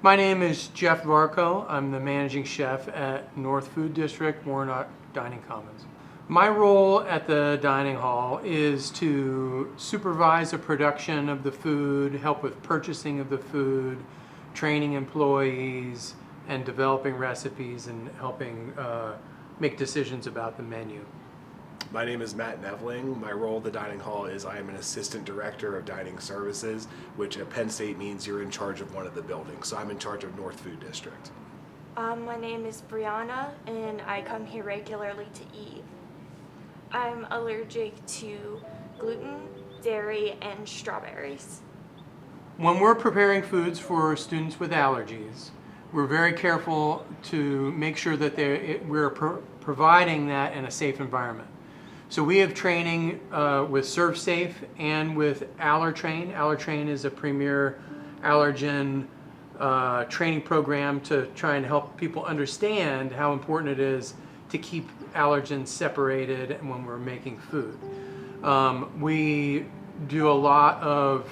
My name is Jeff Varco. I'm the managing chef at North Food District, Warnock Dining Commons. My role at the dining hall is to supervise the production of the food, help with purchasing of the food, training employees, and developing recipes and helping make decisions about the menu. My name is Matt Nevling. My role at the dining hall is I am an assistant director of dining services, which at Penn State means you're in charge of one of the buildings. So I'm in charge of North Food District. My name is Brianna, and I come here regularly to eat. I'm allergic to gluten, dairy, and strawberries. When we're preparing foods for students with allergies, we're very careful to make sure that we're providing that in a safe environment. So we have training with ServSafe and with Allertrain. Allertrain is a premier allergen training program to try and help people understand how important it is to keep allergens separated when we're making food. We do a lot of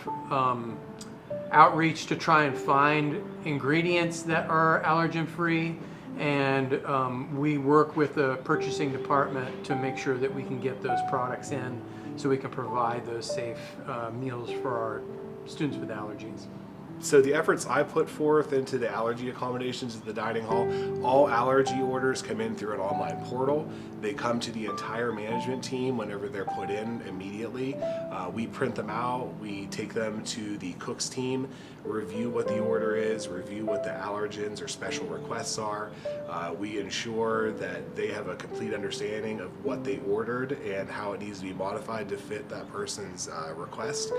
outreach to try and find ingredients that are allergen free, and we work with the purchasing department to make sure that we can get those products in so we can provide those safe meals for our students with allergies. So the efforts I put forth into the allergy accommodations at the dining hall, all allergy orders come in through an online portal. They come to the entire management team whenever they're put in immediately. We print them out, we take them to the cooks team, review what the order is, review what the allergens or special requests are. We ensure that they have a complete understanding of what they ordered and how it needs to be modified to fit that person's request.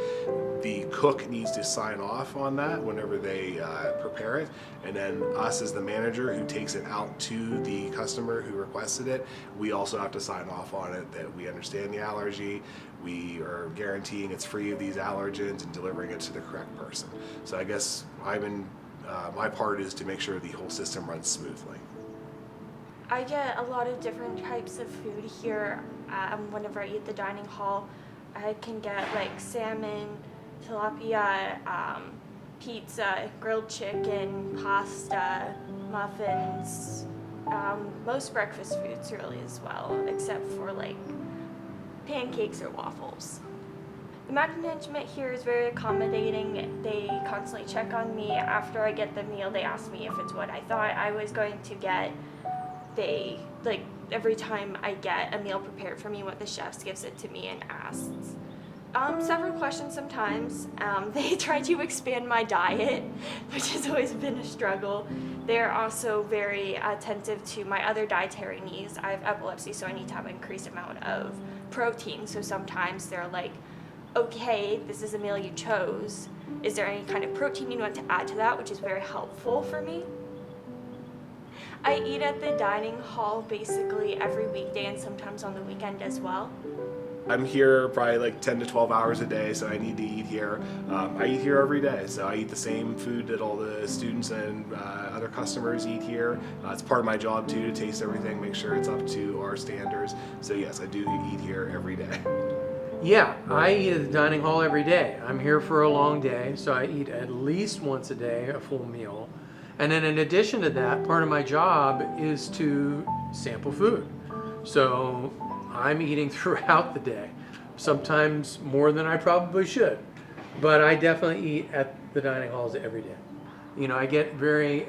The cook needs to sign off on that whenever they prepare it, and then us as the manager who takes it out to the customer who requested it, we also have to sign off on it that we understand the allergy, we are guaranteeing it's free of these allergens and delivering it to the correct person. So I guess my part is to make sure the whole system runs smoothly. I get a lot of different types of food here whenever I eat at the dining hall. I can get like salmon, tilapia, pizza, grilled chicken, pasta, muffins, most breakfast foods really as well, except for like pancakes or waffles. The management here is very accommodating. They constantly check on me. After I get the meal, they ask me if it's what I thought I was going to get. They, like, every time I get a meal prepared for me, what the chefs gives it to me and asks several questions sometimes. They try to expand my diet, which has always been a struggle. They're also very attentive to my other dietary needs. I have epilepsy, so I need to have an increased amount of protein. So sometimes they're like, okay, this is a meal you chose. Is there any kind of protein you want to add to that, which is very helpful for me. I eat at the dining hall basically every weekday and sometimes on the weekend as well. I'm here probably like 10 to 12 hours a day, so I need to eat here. I eat here every day, so I eat the same food that all the students and other customers eat here. It's part of my job too, to taste everything, make sure it's up to our standards. So yes, I do eat here every day. Yeah, I eat at the dining hall every day. I'm here for a long day, so I eat at least once a day a full meal. And then in addition to that, part of my job is to sample food. So I'm eating throughout the day, sometimes more than I probably should, but I definitely eat at the dining halls every day. You know, I get very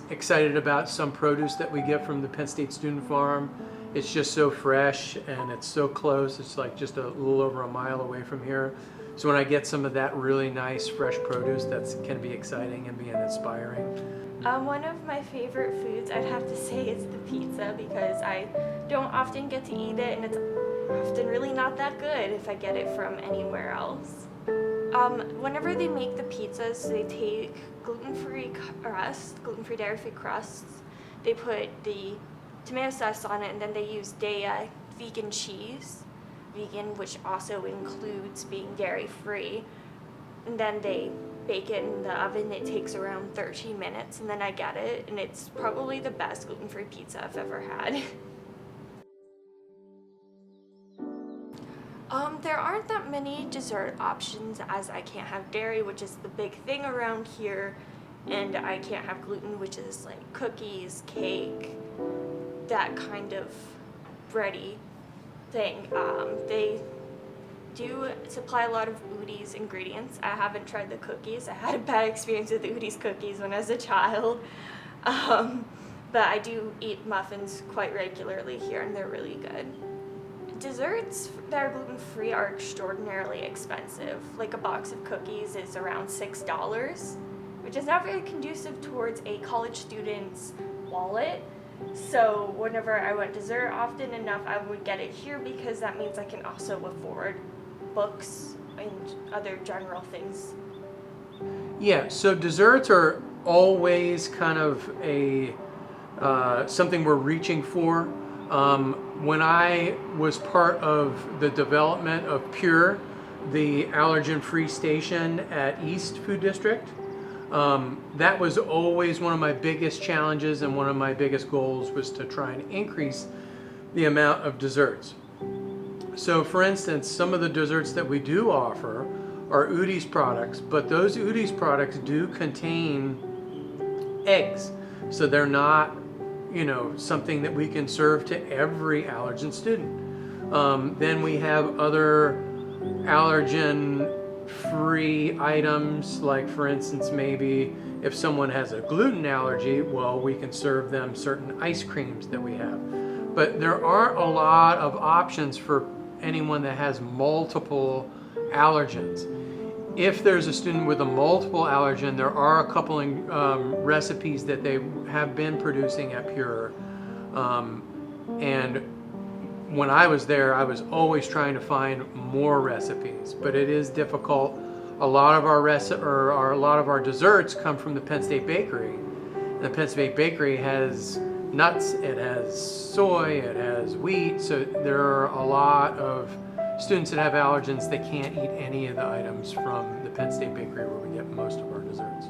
excited about some produce that we get from the Penn State Student Farm. It's just so fresh and it's so close. It's like just a little over a mile away from here. So when I get some of that really nice fresh produce, that can be exciting and be inspiring. One of my favorite foods I'd have to say is the pizza, because I don't often get to eat it and it's often really not that good if I get it from anywhere else. Whenever they make the pizzas, they take gluten-free dairy-free crusts. They put the tomato sauce on it, and then they use vegan cheese, which also includes being dairy-free. And then they bake it in the oven. It takes around 13 minutes, and then I get it, and it's probably the best gluten-free pizza I've ever had. There aren't that many dessert options, as I can't have dairy, which is the big thing around here. and I can't have gluten, which is like cookies, cake, that kind of bready thing. They do supply a lot of Udi's ingredients. I haven't tried the cookies. I had a bad experience with Udi's cookies when I was a child. But I do eat muffins quite regularly here, and they're really good. Desserts that are gluten-free are extraordinarily expensive. Like a box of cookies is around $6, which is not very conducive towards a college student's wallet. So whenever I want dessert often enough, I would get it here because that means I can also afford books and other general things. Yeah, so desserts are always kind of a something we're reaching for. When I was part of the development of Pure, the allergen-free station at East Food District, that was always one of my biggest challenges, and one of my biggest goals was to try and increase the amount of desserts. So for instance, some of the desserts that we do offer are Udi's products, but those Udi's products do contain eggs. So they're not, something that we can serve to every allergen student. Then we have other allergen-free items, like for instance, maybe if someone has a gluten allergy, well, we can serve them certain ice creams that we have. But there aren't a lot of options for anyone that has multiple allergens. If there's a student with a multiple allergen, there are a couple recipes that they have been producing at Pure. And when I was there, I was always trying to find more recipes, but it is difficult. A lot of our desserts come from the Penn State Bakery. The Penn State Bakery has nuts, it has soy, it has wheat, so there are a lot of students that have allergens that can't eat any of the items from the Penn State Bakery where we get most of our desserts.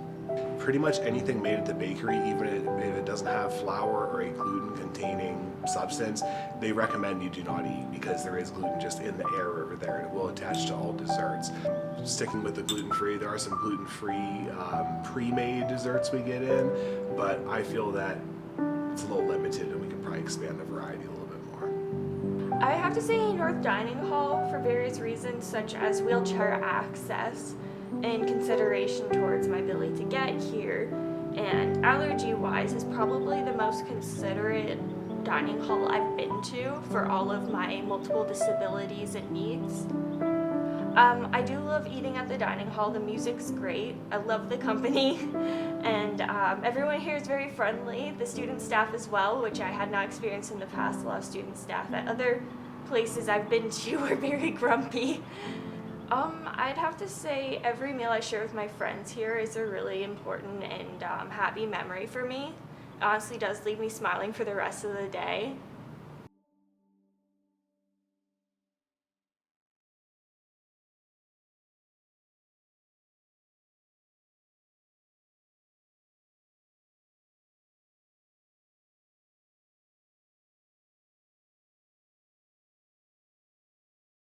Pretty much anything made at the bakery, even if it doesn't have flour or a gluten-containing substance, they recommend you do not eat because there is gluten just in the air over there, and it will attach to all desserts. Sticking with the gluten-free, there are some gluten-free pre-made desserts we get in, but I feel that it's a little limited, and we can probably expand the variety a little bit more. I have to say North Dining Hall, for various reasons such as wheelchair access and consideration towards my ability to get here, and allergy-wise, is probably the most considerate dining hall I've been to for all of my multiple disabilities and needs. I do love eating at the dining hall. The music's great. I love the company, and everyone here is very friendly. The student staff as well, which I had not experienced in the past. A lot of student staff at other places I've been to are very grumpy. I'd have to say every meal I share with my friends here is a really important and happy memory for me. It honestly does leave me smiling for the rest of the day.